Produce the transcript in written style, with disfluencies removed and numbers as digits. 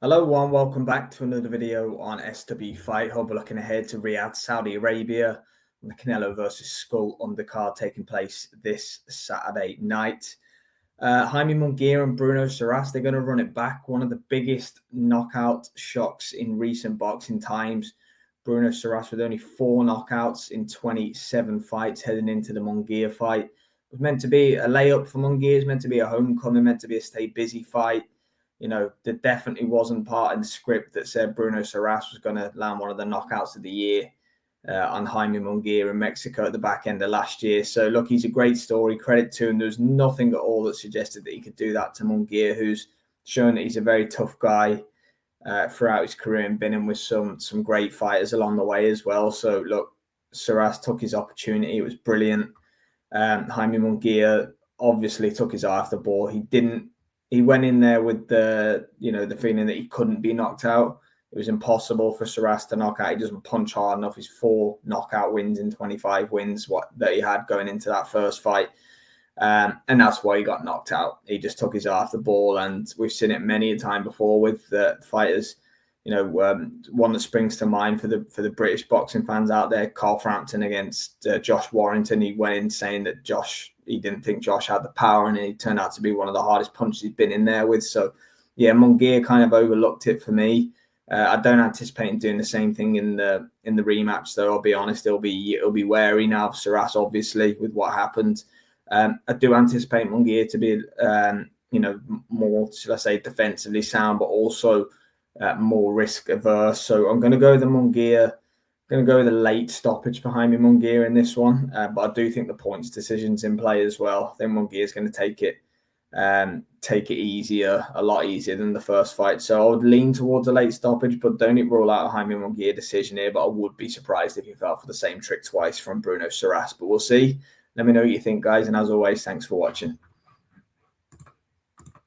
Hello, everyone. Welcome back to another video on SW Fight Hub. We're looking ahead to Riyadh, Saudi Arabia, and the Canelo versus Skull undercard taking place this Saturday night. Jaime Munguia and Bruno Surace, they're going to run it back. One of the biggest knockout shocks in recent boxing times. Bruno Surace with only 4 knockouts in 27 fights heading into the Munguia fight. It was meant to be a layup for Munguia. It was meant to be a homecoming, meant to be a stay busy fight. You know, there definitely wasn't part in the script that said Bruno Surace was going to land one of the knockouts of the year on Jaime Munguia in Mexico at the back end of last year. So, look, he's a great story. Credit to him. There's nothing at all that suggested that he could do that to Munguia, who's shown that he's a very tough guy throughout his career and been in with some great fighters along the way as well. So, look, Surace took his opportunity. It was brilliant. Jaime Munguia obviously took his eye off the ball. He went in there with the feeling that he couldn't be knocked out. It was impossible for Surace to knock out. He doesn't punch hard enough. His 4 knockout wins in 25 wins that he had going into that first fight. And that's why he got knocked out. He just took his eye off the ball. And we've seen it many a time before with fighters. One that springs to mind for the British boxing fans out there, Carl Frampton against Josh Warrington. He went in saying that he didn't think Josh had the power, and he turned out to be one of the hardest punches he's been in there with. So, yeah, Munguia kind of overlooked it for me. I don't anticipate him doing the same thing in the rematch, though. I'll be honest, he'll be wary now of Surace, obviously, with what happened. I do anticipate Munguia to be, more, should I say, defensively sound, but also more risk averse. So I'm going to go with the Munguia. Going to go with a late stoppage for Jaime Munguia in this one, but I do think the points decision's in play as well. I think Munguia is going to take it a lot easier than the first fight. So I would lean towards a late stoppage, but don't rule out a Jaime Munguia decision here. But I would be surprised if he fell for the same trick twice from Bruno Surace. But we'll see. Let me know what you think, guys. And as always, thanks for watching.